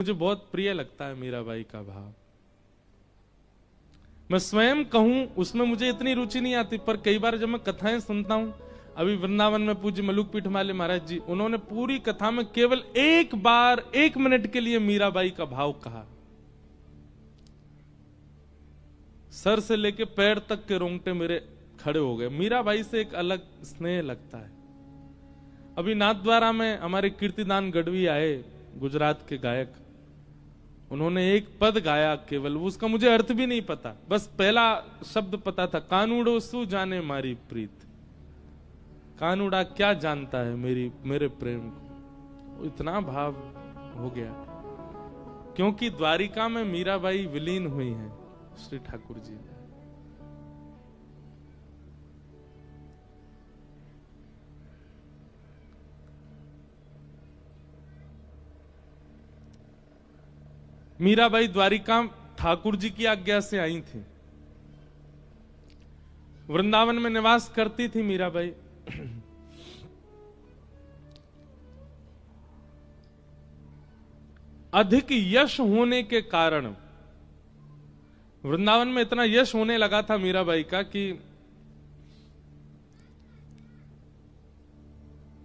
मुझे बहुत प्रिय लगता है मीराबाई का भाव। मैं स्वयं कहूं उसमें मुझे इतनी रुचि नहीं आती, पर कई बार जब मैं कथाएं सुनता हूं, अभी वृंदावन में पूज्य मलुक पीठमाले महाराज जी, उन्होंने पूरी कथा में केवल एक बार 1 मिनट के लिए मीराबाई का भाव कहा। सर से लेके पैर तक के रोंगटे मेरे खड़े हो गए। मीराबाई से एक अलग स्नेह लगता है। अभी नाथद्वारा में हमारे कीर्तिदान गढ़वी आए, गुजरात के गायक, उन्होंने एक पद गाया केवल, उसका मुझे अर्थ भी नहीं पता, बस पहला शब्द पता था, कानूड़ो सु जाने मारी प्रीत। कानूड़ा क्या जानता है मेरे प्रेम को। इतना भाव हो गया, क्योंकि द्वारिका में मीराबाई विलीन हुई हैं श्री ठाकुर जी में। मीराबाई द्वारिका ठाकुर जी की आज्ञा से आई थी। वृंदावन में निवास करती थी मीराबाई। अधिक यश होने के कारण वृंदावन में इतना यश होने लगा था मीराबाई का कि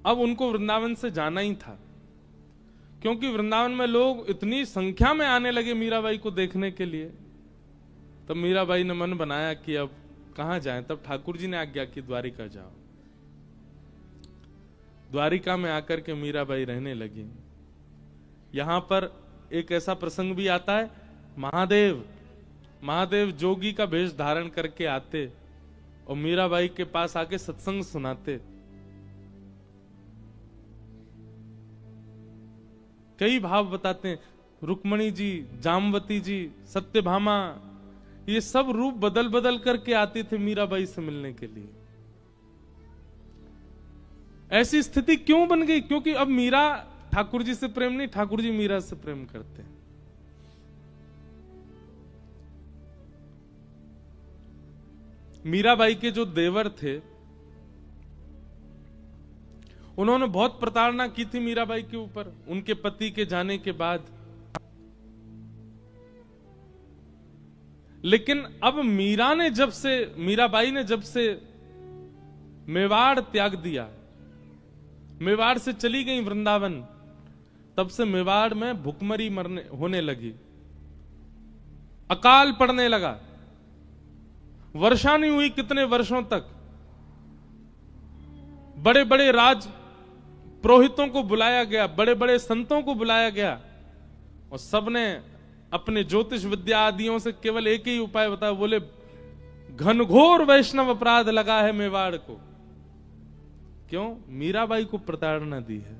अब उनको वृंदावन से जाना ही था, क्योंकि वृंदावन में लोग इतनी संख्या में आने लगे मीराबाई को देखने के लिए। तब मीराबाई ने मन बनाया कि अब कहां जाएं। तब ठाकुर जी ने आज्ञा की द्वारिका जाओ। द्वारिका में आकर के मीराबाई रहने लगी। यहां पर एक ऐसा प्रसंग भी आता है, महादेव जोगी का भेष धारण करके आते और मीराबाई के पास आके सत्संग सुनाते। कई भाव बताते हैं, रुक्मणी जी, जामवती जी, सत्यभामा, ये सब रूप बदल बदल करके आते थे मीराबाई से मिलने के लिए। ऐसी स्थिति क्यों बन गई? क्योंकि अब मीरा ठाकुर जी से प्रेम नहीं, ठाकुर जी मीरा से प्रेम करते हैं। मीराबाई के जो देवर थे, उन्होंने बहुत प्रताड़ना की थी मीराबाई के ऊपर उनके पति के जाने के बाद। लेकिन अब मीराबाई ने जब से मेवाड़ त्याग दिया, मेवाड़ से चली गई वृंदावन, तब से मेवाड़ में भुखमरी होने लगी, अकाल पड़ने लगा, वर्षा नहीं हुई कितने वर्षों तक। बड़े बड़े राज पुरोहितों को बुलाया गया, बड़े बड़े संतों को बुलाया गया, और सबने अपने ज्योतिष विद्या आदियों से केवल एक ही उपाय बताया। बोले घनघोर वैष्णव अपराध लगा है मेवाड़ को। क्यों? मीराबाई को प्रताड़ना दी है।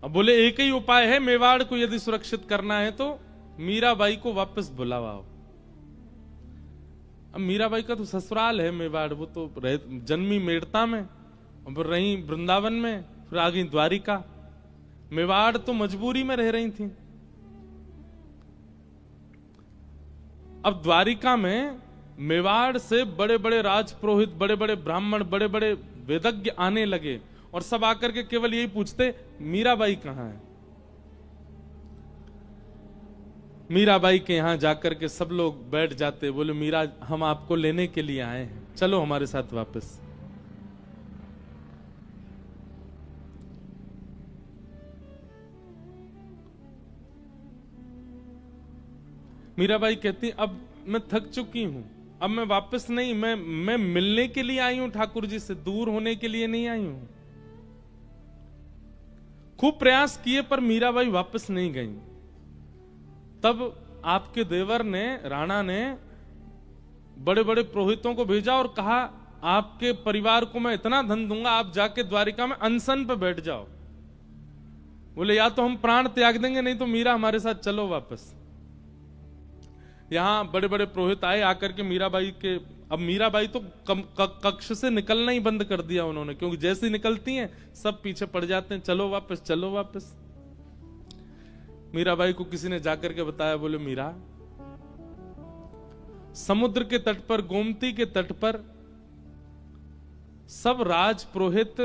अब बोले एक ही उपाय है, मेवाड़ को यदि सुरक्षित करना है तो मीराबाई को वापस बुलावाओ। अब मीराबाई का तो ससुराल है मेवाड़, वो तो जन्मी मेड़ता में, और रही वृंदावन में, फिर आ गई द्वारिका। मेवाड़ तो मजबूरी में रह रही थी। अब द्वारिका में मेवाड़ से बड़े बड़े राजपुरोहित, बड़े बड़े ब्राह्मण, बड़े बड़े वेदज्ञ आने लगे, और सब आकर के केवल यही पूछते, मीराबाई कहां है? मीराबाई के यहां जाकर के सब लोग बैठ जाते, बोले मीरा, हम आपको लेने के लिए आए हैं, चलो हमारे साथ वापस। मीराबाई कहती, अब मैं थक चुकी हूं, अब मैं वापस नहीं, मैं मिलने के लिए आई हूं ठाकुर जी से, दूर होने के लिए नहीं आई हूं। खूब प्रयास किए पर मीराबाई वापस नहीं गई। तब आपके देवर ने, राणा ने, बड़े बड़े पुरोहितों को भेजा और कहा, आपके परिवार को मैं इतना धन दूंगा, आप जाके द्वारिका में अनशन पे बैठ जाओ। बोले या तो हम प्राण त्याग देंगे, नहीं तो मीरा हमारे साथ चलो वापस। यहां बड़े बड़े पुरोहित आए, आकर के मीराबाई के, अब मीराबाई तो कक्ष से निकलना ही बंद कर दिया उन्होंने, क्योंकि जैसे निकलती हैं सब पीछे पड़ जाते हैं, चलो वापस, चलो वापस। मीराबाई को किसी ने जाकर के बताया, बोले मीरा, समुद्र के तट पर, गोमती के तट पर सब राज पुरोहित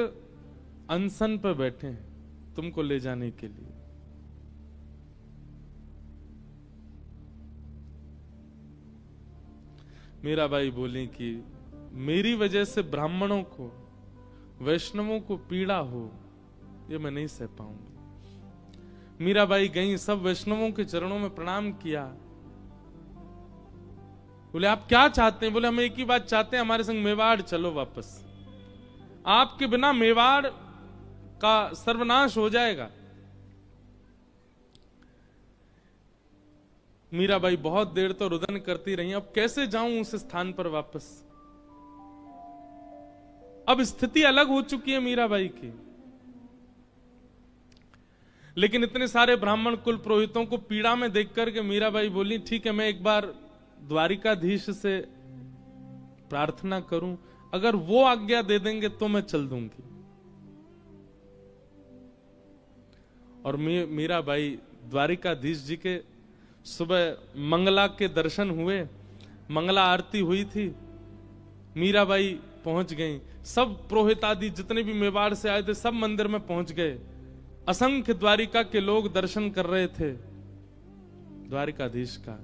अनशन पर बैठे हैं तुमको ले जाने के लिए। मीराबाई बोली कि मेरी वजह से ब्राह्मणों को, वैष्णवों को पीड़ा हो, ये मैं नहीं सह पाऊंगी। मीराबाई गई, सब वैष्णवों के चरणों में प्रणाम किया। बोले आप क्या चाहते हैं? बोले हम एक ही बात चाहते हैं, हमारे संग मेवाड़ चलो वापस। आपके बिना मेवाड़ का सर्वनाश हो जाएगा। मीराबाई बहुत देर तो रुदन करती रही, अब कैसे जाऊं उस स्थान पर वापस। अब स्थिति अलग हो चुकी है मीराबाई की। लेकिन इतने सारे ब्राह्मण कुल पुरोहितों को पीड़ा में देख करके मीराबाई बोली ठीक है, मैं एक बार द्वारिकाधीश से प्रार्थना करूं, अगर वो आज्ञा दे देंगे तो मैं चल दूंगी। और मीराबाई द्वारिकाधीश जी के सुबह मंगला के दर्शन हुए, मंगला आरती हुई थी, मीराबाई पहुंच गई। सब पुरोहित आदि जितने भी मेवाड़ से आए थे सब मंदिर में पहुंच गए। असंख्य द्वारिका के लोग दर्शन कर रहे थे द्वारिकाधीश का।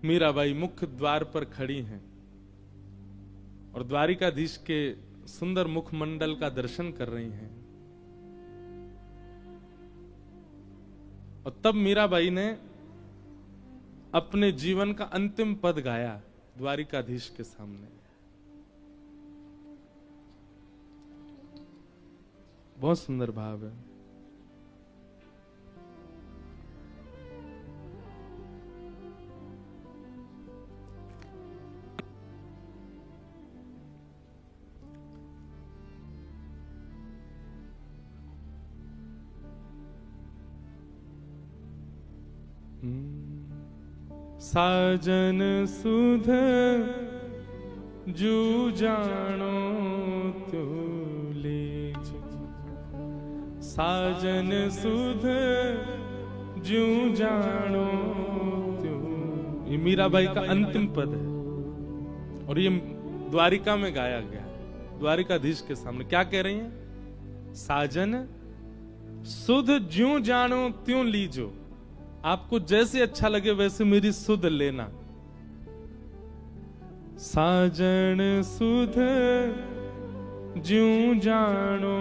मीराबाई मुख्य द्वार पर खड़ी हैं और द्वारिकाधीश के सुंदर मुखमंडल का दर्शन कर रही हैं। और तब मीराबाई ने अपने जीवन का अंतिम पद गाया द्वारिकाधीश के सामने। बहुत सुंदर भाव है। साजन सुध जू जानो त्यो लीजो, साजन सुध जू जानो त्यो। ये मीराबाई का अंतिम पद है और ये द्वारिका में गाया गया, द्वारिकाधीश के सामने। क्या कह रही हैं? साजन सुध ज्यों जानो त्यों लीजो, आपको जैसे अच्छा लगे वैसे मेरी सुध लेना। साजन सुध ज्यों जानो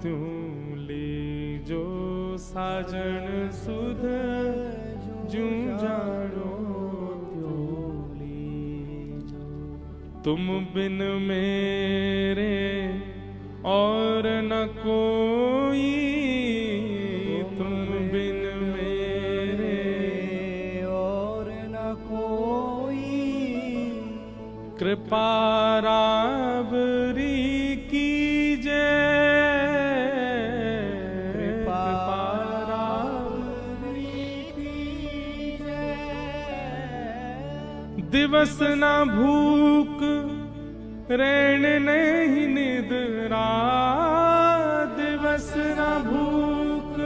त्यों लीजो, साजन सुध ज्यों जानो त्यों लीजो। तुम बिन मेरे और न कोई, तुम बिन कृपा राबरी कीजे, कृपा राबरी कीजे। दिवस न भूख रैन नहीं निद्रा, दिवस न भूख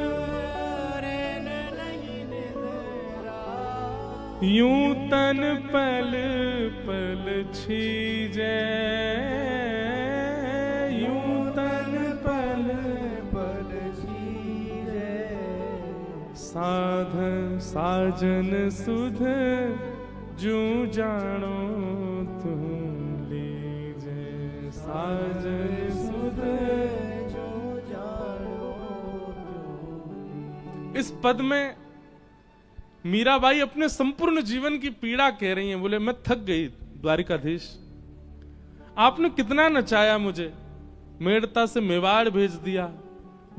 रैन नहीं निद्रा। यूं तन पल पल छीजे, यूं तन पल पल छीजे। साधन साजन सुध जू जानो तुम लीजे, साजन सुध जू जानो तुम। इस पद में मीराबाई अपने संपूर्ण जीवन की पीड़ा कह रही हैं। बोले मैं थक गई द्वारिकाधीश, आपने कितना नचाया मुझे, मेड़ता से मेवाड़ भेज दिया,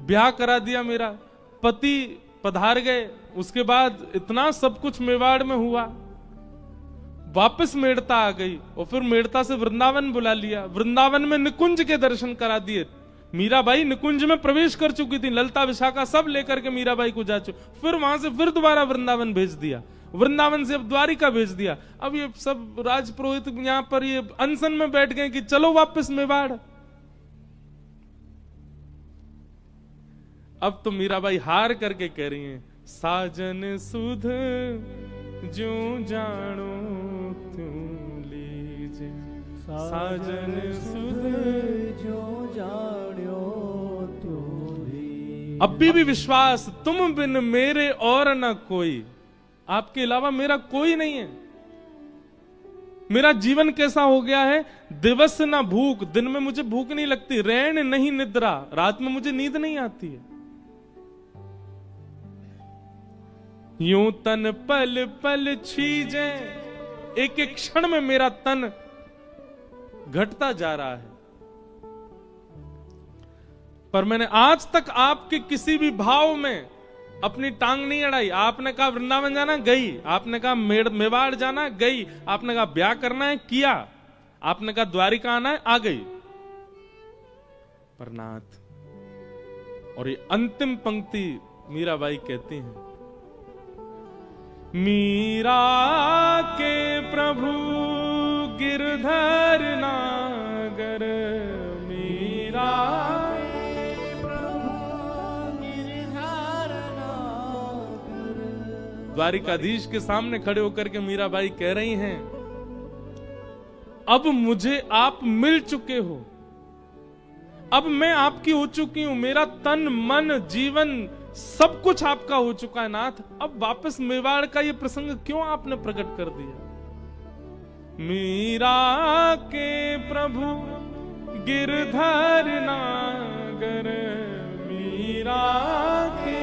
ब्याह करा दिया, मेरा पति पधार गए, उसके बाद इतना सब कुछ मेवाड़ में हुआ, वापस मेड़ता आ गई और फिर मेड़ता से वृंदावन बुला लिया, वृंदावन में निकुंज के दर्शन करा दिए। मीराबाई निकुंज में प्रवेश कर चुकी थी, ललता विशाखा सब लेकर के मीराबाई को जा चुकी, फिर वहां से फिर दोबारा वृंदावन भेज दिया, वृंदावन से अब द्वारिका भेज दिया। अब ये सब राजपुरोहित यहां पर ये अनशन में बैठ गए कि चलो वापस मेवाड़। अब तो मीराबाई हार करके कह रही हैं, साजन सुध ज्यों जानो त्यों लीजो। दीजे साजन सुध जो जान्यो तू ही। अब भी विश्वास तुम बिन मेरे और न कोई, आपके अलावा मेरा कोई नहीं है। मेरा जीवन कैसा हो गया है, दिवस ना भूख, दिन में मुझे भूख नहीं लगती, रैन नहीं निद्रा, रात में मुझे नींद नहीं आती है। यूं तन पल पल छीजे, एक एक क्षण में मेरा तन घटता जा रहा है। पर मैंने आज तक आपके किसी भी भाव में अपनी टांग नहीं अड़ाई। आपने कहा वृंदावन जाना, गई। आपने कहा मेवाड़ जाना, गई। आपने कहा ब्याह करना है, किया। आपने कहा द्वारिका आना है, आ गई। पर नाथ, और ये अंतिम पंक्ति मीराबाई कहती हैं, मीरा के प्रभु गिरधर नागर, मीरा द्वारिकाधीश के सामने खड़े होकर के मीराबाई कह रही हैं, अब मुझे आप मिल चुके हो, अब मैं आपकी हो चुकी हूं, मेरा तन मन जीवन सब कुछ आपका हो चुका है नाथ। अब वापस मेवाड़ का ये प्रसंग क्यों आपने प्रकट कर दिया? मीरा के प्रभु गिरधर नागर, मीरा के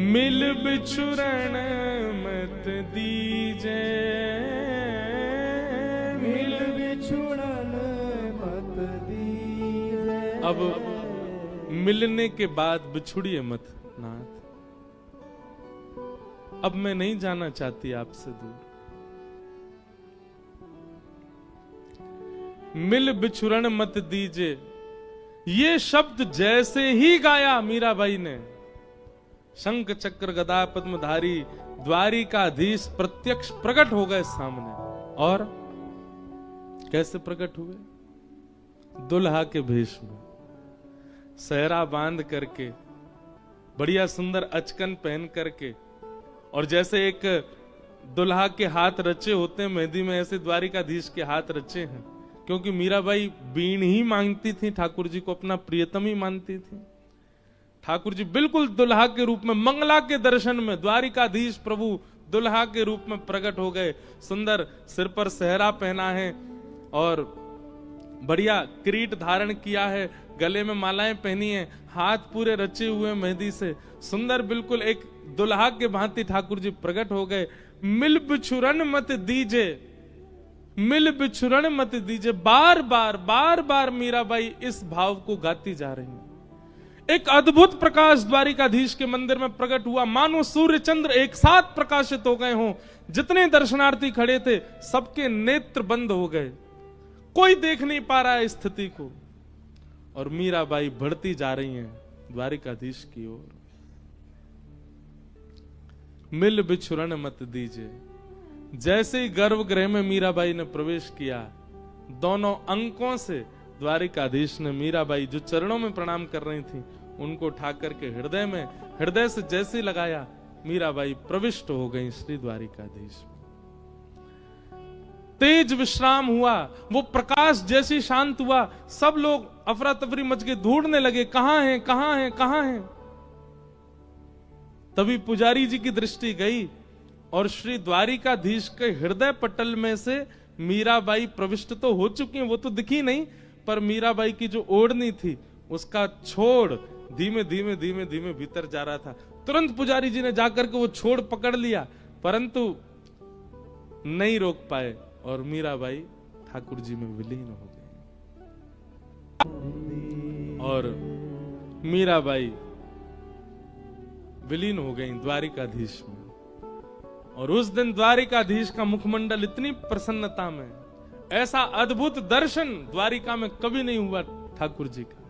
मिल बिछुरण मत दीजे, मिल बिछुड़न मत दीजे। अब मिलने के बाद बिछुड़िए मत नाथ। अब मैं नहीं जाना चाहती आपसे दूर। मिल बिछुरण मत दीजे, ये शब्द जैसे ही गाया मीराबाई ने, शंख चक्र गदा पद्मधारी द्वारिकाधीश प्रत्यक्ष प्रकट हो गए सामने। और कैसे प्रकट हुए? दुल्हा के भेष में, सहरा बांध करके, बढ़िया सुंदर अचकन पहन करके, और जैसे एक दुल्हा के हाथ रचे होते हैं मेहंदी में, ऐसे द्वारिकाधीश के हाथ रचे हैं। क्योंकि मीराबाई बीन ही मांगती थी, ठाकुर जी को अपना प्रियतम ही मानती थी। ठाकुर जी बिल्कुल दुल्हा के रूप में, मंगला के दर्शन में द्वारिकाधीश प्रभु दुल्हा के रूप में प्रकट हो गए। सुंदर सिर पर सहरा पहना है और बढ़िया किरीट धारण किया है, गले में मालाएं पहनी है, हाथ पूरे रचे हुए मेहंदी से, सुंदर बिल्कुल एक दुल्हा के भांति ठाकुर जी प्रकट हो गए। मिल बिछुरन मत दीजे, मिल बिछुरन मत दीजे, बार बार मीराबाई इस भाव को गाती जा रही है। एक अद्भुत प्रकाश द्वारिकाधीश के मंदिर में प्रकट हुआ, मानो सूर्य चंद्र एक साथ प्रकाशित हो गए हों। जितने दर्शनार्थी खड़े थे सबके नेत्र बंद हो गए, कोई देख नहीं पा रहा है स्थिति को। और मीराबाई बढ़ती जा रही हैं द्वारिकाधीश की ओर। मिल बिछुरन मत दीजिए। जैसे ही गर्भगृह में मीराबाई ने प्रवेश किया, दोनों अंकों से द्वारिकाधीश ने मीराबाई जो चरणों में प्रणाम कर रही थी उनको उठा करके हृदय से जैसे लगाया, मीराबाई प्रविष्ट हो गई श्री द्वारिकाधीश। तेज विश्राम हुआ, वो प्रकाश जैसे शांत हुआ, सब लोग अफरा तफरी मच के ढूंढने लगे, कहां हैं कहां हैं कहां हैं। तभी पुजारी जी की दृष्टि गई और श्री द्वारिकाधीश के हृदय पटल में से मीराबाई प्रविष्ट तो हो चुकी हैं, वो तो दिखी नहीं, पर मीराबाई की जो ओढ़नी थी उसका छोड़ धीमे धीमे भीतर जा रहा था। तुरंत पुजारी जी ने जाकर के वो छोड़ पकड़ लिया, परंतु नहीं रोक पाए और मीराबाई ठाकुर जी में विलीन हो गई। और मीराबाई विलीन हो गई द्वारिकाधीश में। और उस दिन द्वारिकाधीश का मुखमंडल इतनी प्रसन्नता में, ऐसा अद्भुत दर्शन द्वारिका में कभी नहीं हुआ ठाकुर जी का।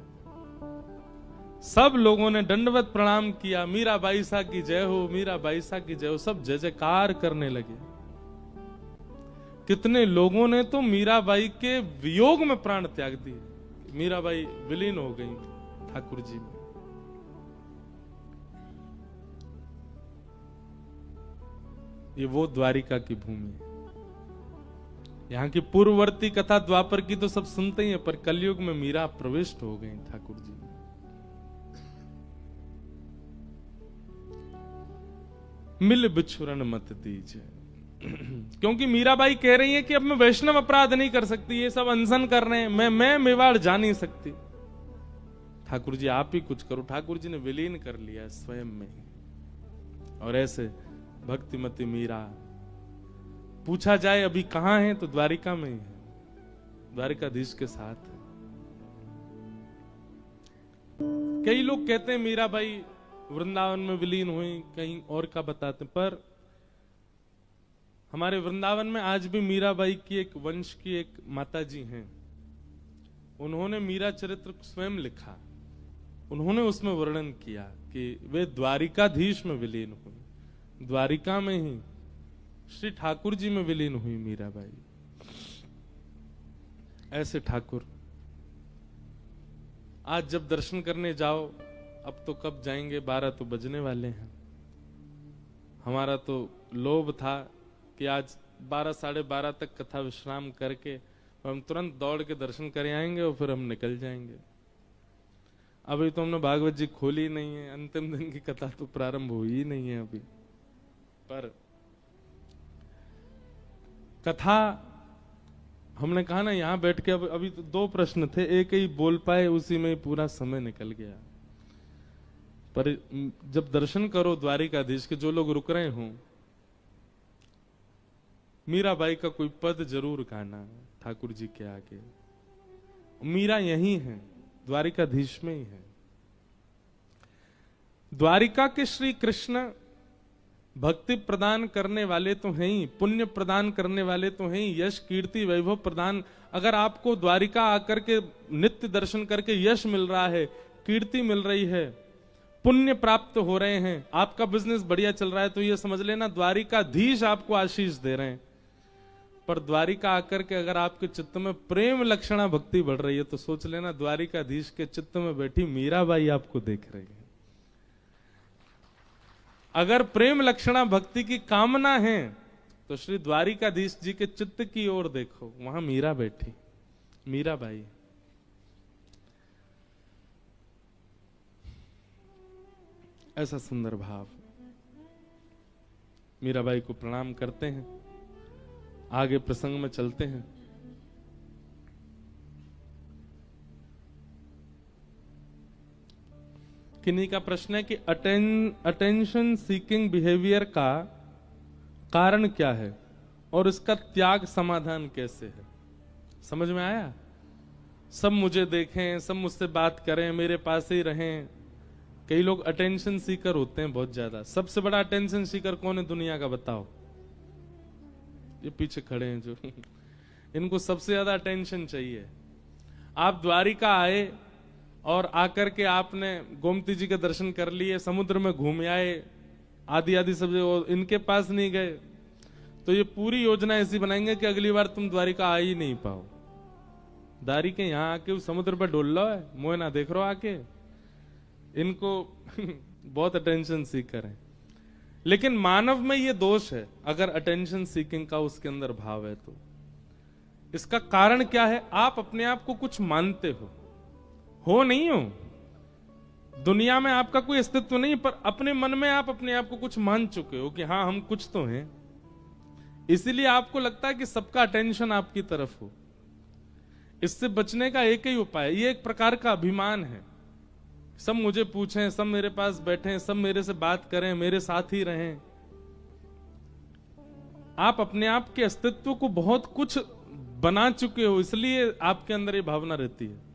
सब लोगों ने दंडवत प्रणाम किया, मीराबाई सा की जय हो, मीराबाई सा की जय हो, सब जय जयकार करने लगे। कितने लोगों ने तो मीराबाई के वियोग में प्राण त्याग दिए, मीराबाई विलीन हो गई ठाकुर जी में। ये वो द्वारिका की भूमि है। यहाँ की पूर्ववर्ती कथा द्वापर की तो सब सुनते ही हैं, पर कलयुग में मीरा प्रविष्ट हो गई ठाकुर जी। मिल बिछुरन मत दीजिए, क्योंकि मीराबाई कह रही है कि अब मैं वैष्णव अपराध नहीं कर सकती, ये सब अनशन कर रहे हैं, मैं मेवाड़ जा नहीं सकती। ठाकुर जी आप ही कुछ करो। ठाकुर जी ने विलीन कर लिया स्वयं में ही। और ऐसे भक्तिमती मीरा, पूछा जाए अभी कहां है तो द्वारिका में ही है, द्वारिकाधीश के साथ है। कई लोग कहते हैं मीराबाई वृंदावन में विलीन हुई, कहीं और का बताते, पर हमारे वृंदावन में आज भी मीराबाई की एक वंश की एक माता जी हैं। उन्होंने मीरा चरित्र स्वयं लिखा। उन्होंने उसमें वर्णन किया कि वे द्वारिकाधीश में विलीन हुई, द्वारिका में ही श्री ठाकुर जी में विलीन हुई मीराबाई। ऐसे ठाकुर आज जब दर्शन करने जाओ, अब तो कब जाएंगे, 12 तो बजने वाले हैं। हमारा तो लोभ था कि आज 12 साढ़े 12 तक कथा विश्राम करके हम तुरंत दौड़ के दर्शन कर आएंगे और फिर हम निकल जाएंगे। अभी तो हमने भागवत जी खोली नहीं है, अंतिम दिन की कथा तो प्रारंभ हुई ही नहीं है अभी। पर कथा हमने कहा ना, यहां बैठ के अभी तो 2 प्रश्न थे, एक ही बोल पाए, उसी में पूरा समय निकल गया। पर जब दर्शन करो द्वारिकाधीश के, जो लोग रुक रहे हों, मीराबाई का कोई पद जरूर गाना ठाकुर जी के आगे। मीरा यही है, द्वारिकाधीश में ही है। द्वारिका के श्री कृष्ण भक्ति प्रदान करने वाले तो हैं ही, पुण्य प्रदान करने वाले तो हैं ही, यश कीर्ति वैभव प्रदान। अगर आपको द्वारिका आकर के नित्य दर्शन करके यश मिल रहा है, कीर्ति मिल रही है, पुण्य प्राप्त हो रहे हैं, आपका बिजनेस बढ़िया चल रहा है, तो ये समझ लेना द्वारिकाधीश आपको आशीष दे रहे हैं। पर द्वारिका आकर के अगर आपके चित्त में प्रेम लक्षणा भक्ति बढ़ रही है, तो सोच लेना द्वारिकाधीश के चित्त में बैठी मीराबाई आपको देख रही है। अगर प्रेम लक्षणा भक्ति की कामना है, तो श्री द्वारिकाधीश जी के चित्त की ओर देखो, वहां मीरा बैठी, मीराबाई। ऐसा सुंदर भाव। मीराबाई को प्रणाम करते हैं, आगे प्रसंग में चलते हैं। किन्हीं का प्रश्न है कि अटेंशन सीकिंग बिहेवियर का कारण क्या है और इसका त्याग समाधान कैसे है? समझ में आया? सब मुझे देखें, सब मुझसे बात करें, मेरे पास ही रहें। कई लोग अटेंशन सीकर होते हैं बहुत ज्यादा। सबसे बड़ा अटेंशन सीकर कौन है दुनिया का, बताओ? ये पीछे खड़े हैं जो इनको सबसे ज्यादा अटेंशन चाहिए। आप द्वारिका आए और आकर के आपने गोमती जी के दर्शन कर लिए, समुद्र में घूम आए, आदि आदि सब इनके पास नहीं गए, तो ये पूरी योजना ऐसी बनाएंगे कि अगली बार तुम द्वारिका आ ही नहीं पाओ। द्वारिका यहां आके समुद्र पर डोल लो है, मोह ना देख रो आके। इनको बहुत अटेंशन सीकर है। लेकिन मानव में ये दोष है, अगर अटेंशन सीकिंग का उसके अंदर भाव है तो। इसका कारण क्या है? आप अपने आप को कुछ मानते हो नहीं हो, दुनिया में आपका कोई अस्तित्व नहीं, पर अपने मन में आप अपने आप को कुछ मान चुके हो कि हाँ हम कुछ तो हैं। इसीलिए आपको लगता है कि सबका अटेंशन आपकी तरफ हो। इससे बचने का एक ही उपाय, ये एक प्रकार का अभिमान है। सब मुझे पूछें, सब मेरे पास बैठें, सब मेरे से बात करें, मेरे साथ ही रहें। आप अपने आप के अस्तित्व को बहुत कुछ बना चुके हो, इसलिए आपके अंदर ये भावना रहती है।